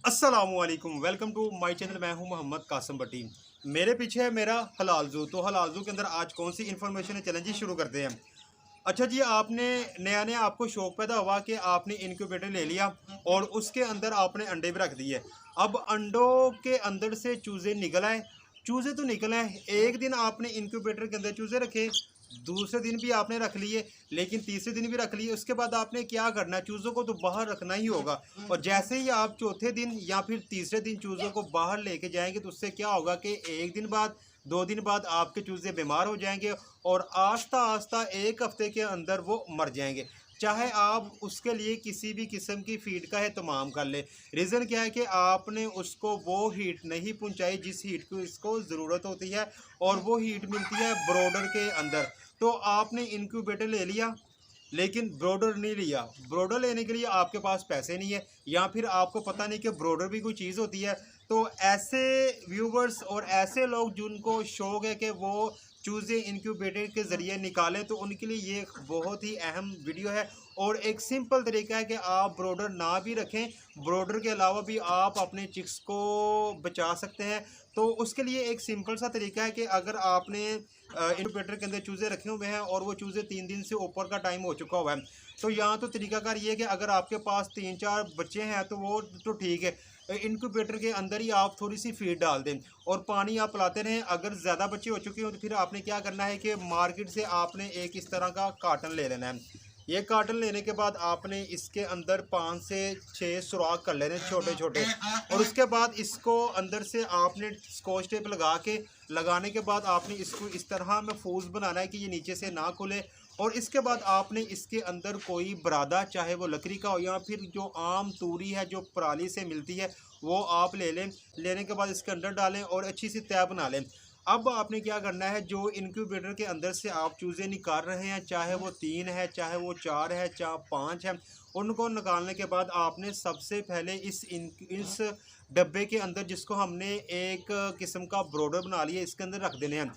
अस्सलामुअलैकुम, welcome to my channel. मैं हूं मोहम्मद कासिम भट्टी। मेरे पीछे है मेरा हलाल जू। तो हलाल जू के अंदर आज कौन सी इन्फॉर्मेशन है, चलें जी शुरू करते हैं। अच्छा जी, आपने नया नया आपको शौक पैदा हुआ कि आपने इनक्यूबेटर ले लिया और उसके अंदर आपने अंडे भी रख दिए। अब अंडों के अंदर से चूज़े निकल आए। चूज़े तो निकल आए, एक दिन आपने इनक्यूबेटर के अंदर चूज़े रखे, दूसरे दिन भी आपने रख लिए, लेकिन तीसरे दिन भी रख लिए। उसके बाद आपने क्या करना है, चूज़ों को तो बाहर रखना ही होगा। और जैसे ही आप चौथे दिन या फिर तीसरे दिन चूज़ों को बाहर लेके जाएंगे तो उससे क्या होगा कि एक दिन बाद, 2 दिन बाद आपके चूज़े बीमार हो जाएंगे और आस्ता आस्ता 1 हफ्ते के अंदर वो मर जाएंगे। चाहे आप उसके लिए किसी भी किस्म की फीड का एहतमाम कर ले। रीज़न क्या है कि आपने उसको वो हीट नहीं पहुंचाई जिस हीट की इसको ज़रूरत होती है, और वो हीट मिलती है ब्रोडर के अंदर। तो आपने इनक्यूबेटर ले लिया लेकिन ब्रोडर नहीं लिया। ब्रोडर लेने के लिए आपके पास पैसे नहीं है, या फिर आपको पता नहीं कि ब्रोडर भी कोई चीज़ होती है। तो ऐसे व्यूवर्स और ऐसे लोग जिनको शौक है कि वो चूज़े इनक्यूबेटर के ज़रिए निकालें, तो उनके लिए ये एक बहुत ही अहम वीडियो है। और एक सिंपल तरीका है कि आप ब्रोडर ना भी रखें, ब्रोडर के अलावा भी आप अपने चिक्स को बचा सकते हैं। तो उसके लिए एक सिंपल सा तरीका है कि अगर आपने इनक्यूबेटर के अंदर चूज़े रखे हुए हैं और वो चूज़े 3 दिन से ऊपर का टाइम हो चुका हुआ है, तो यहाँ तो तरीकाकार ये है कि अगर आपके पास 3-4 बच्चे हैं तो वो तो ठीक है, इनक्यूबेटर के अंदर ही आप थोड़ी सी फीड डाल दें और पानी आप पिलाते रहें। अगर ज़्यादा बच्चे हो चुके हो तो फिर आपने क्या करना है कि मार्केट से आपने एक इस तरह का कार्टन ले लेना है। ये कार्टन लेने के बाद आपने इसके अंदर 5 से 6 सुराख कर लेने छोटे छोटे, और उसके बाद इसको अंदर से आपने स्कॉच टेप लगाने के बाद आपने इसको इस तरह महफूज बनाना है कि ये नीचे से ना खुले। और इसके बाद आपने इसके अंदर कोई बरादा, चाहे वो लकड़ी का हो या फिर जो आम तूरी है जो पराली से मिलती है, वो आप ले लें। लेने के बाद इसके अंदर डालें और अच्छी सी तय बना लें। अब आपने क्या करना है, जो इनक्यूबेटर के अंदर से आप चूज़े निकाल रहे हैं, चाहे वो 3 है, चाहे वो 4 है, चाहे 5 है, उनको निकालने के बाद आपने सबसे पहले इस डब्बे के अंदर, जिसको हमने एक किस्म का ब्रोडर बना लिया, इसके अंदर रख देने हैं।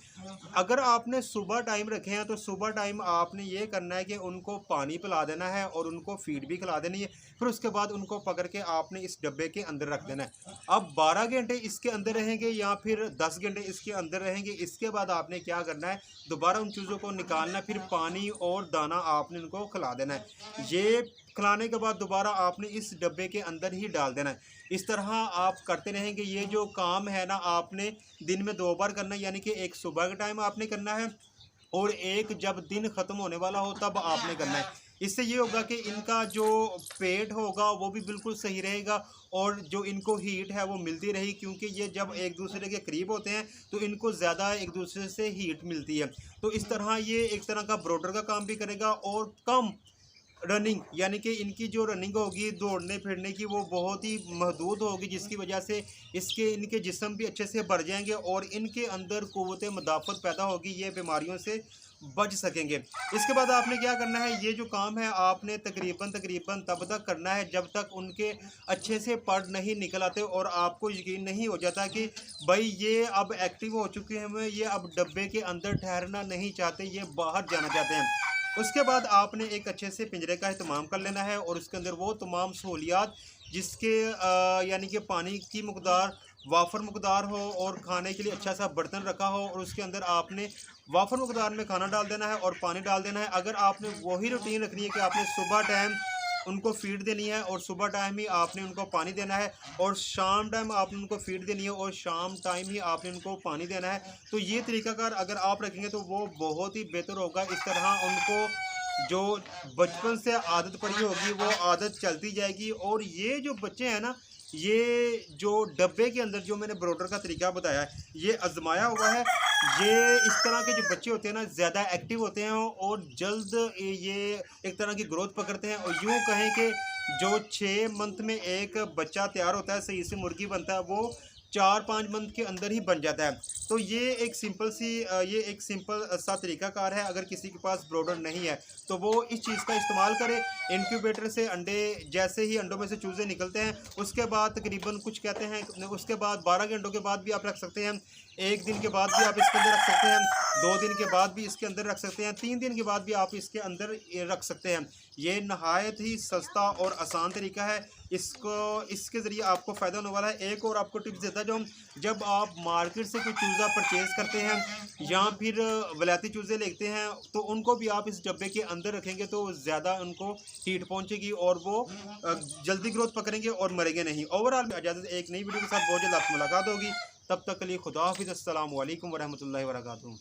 अगर आपने सुबह टाइम रखे हैं तो सुबह टाइम आपने ये करना है कि उनको पानी पिला देना है और उनको फीड भी खिला देनी है। फिर उसके बाद उनको पकड़ के आपने इस डब्बे के अंदर रख देना है। अब 12 घंटे इसके अंदर रहेंगे या फिर 10 घंटे इसके अंदर रहेंगे। इसके बाद आपने क्या करना है, दोबारा उन चीज़ों को निकालना, फिर पानी और दाना आपने उनको खिला देना है। ये खिलाने के बाद दोबारा आपने इस डब्बे के अंदर ही डाल देना है। इस तरह आप करते रहेंगे। ये जो काम है ना, आपने दिन में 2 बार करना है, यानी कि एक सुबह के टाइम आपने करना है और एक जब दिन ख़त्म होने वाला हो तब आपने करना है। इससे ये होगा कि इनका जो पेट होगा वो भी बिल्कुल सही रहेगा और जो इनको हीट है वो मिलती रहेगी, क्योंकि ये जब एक दूसरे के करीब होते हैं तो इनको ज़्यादा एक दूसरे से हीट मिलती है। तो इस तरह ये एक तरह का ब्रोडर का काम भी करेगा और कम रनिंग, यानी कि इनकी जो रनिंग होगी दौड़ने फिरने की वो बहुत ही महदूद होगी, जिसकी वजह से इनके जिस्म भी अच्छे से बढ़ जाएंगे और इनके अंदर क़ुव्वत मुदाफ़त पैदा होगी, ये बीमारियों से बच सकेंगे। इसके बाद आपने क्या करना है, ये जो काम है आपने तकरीबन तब तक करना है जब तक उनके अच्छे से पड़ नहीं निकल आते और आपको यकीन नहीं हो जाता कि भाई ये अब एक्टिव हो चुके हैं, ये अब डब्बे के अंदर ठहरना नहीं चाहते, ये बाहर जाना चाहते हैं। उसके बाद आपने एक अच्छे से पिंजरे का एहतमाम कर लेना है और उसके अंदर वो तमाम सहूलियात जिसके यानी कि पानी की मकदार वाफर मकदार हो और खाने के लिए अच्छा सा बर्तन रखा हो, और उसके अंदर आपने वाफर मकदार में खाना डाल देना है और पानी डाल देना है। अगर आपने वही रूटीन रखनी है कि आपने सुबह टाइम उनको फीड देनी है और सुबह टाइम ही आपने उनको पानी देना है, और शाम टाइम आपने उनको फीड देनी है और शाम टाइम ही आपने उनको पानी देना है, तो ये तरीकाकार अगर आप रखेंगे तो वो बहुत ही बेहतर होगा। इस तरह उनको जो बचपन से आदत पड़ी होगी वो आदत चलती जाएगी। और ये जो बच्चे हैं ना, ये जो डब्बे के अंदर जो मैंने ब्रोडर का तरीका बताया है, ये आजमाया हुआ है। ये इस तरह के जो बच्चे होते हैं ना, ज़्यादा एक्टिव होते हैं और जल्द ये एक तरह की ग्रोथ पकड़ते हैं। और यूँ कहें कि जो 6 मंथ में एक बच्चा तैयार होता है, सही से मुर्गी बनता है, वो 4-5 मंथ के अंदर ही बन जाता है। तो ये एक सिंपल सा तरीकाकार है। अगर किसी के पास ब्रोडर नहीं है तो वो इस चीज़ का इस्तेमाल करे। इनक्यूबेटर से अंडे, जैसे ही अंडों में से चूज़े निकलते हैं उसके बाद तकरीबन कुछ कहते हैं उसके बाद 12 घंटों के बाद भी आप रख सकते हैं, 1 दिन के बाद भी आप इसके अंदर रख सकते हैं, 2 दिन के बाद भी इसके अंदर रख सकते हैं, 3 दिन के बाद भी आप इसके अंदर रख सकते हैं। ये नहायत ही सस्ता और आसान तरीका है। इसके ज़रिए आपको फ़ायदा होने वाला है। एक और आपको टिप्स देता है, जब आप मार्केट से कोई चूज़ा परचेज़ करते हैं या फिर वलायती चूज़े लेते हैं, तो उनको भी आप इस डब्बे के अंदर रखेंगे तो ज़्यादा उनको हीट पहुँचेगी और वो जल्दी ग्रोथ पकड़ेंगे और मरेंगे नहीं। ओवरऑल इजाज़त, एक नई वीडियो के साथ बहुत जल्द आपसे मुलाकात होगी। तब तक के लिए खुदा हाफिज़। अस्सलामु अलैकुम वरहमतुल्लाहि वबरकातुहू।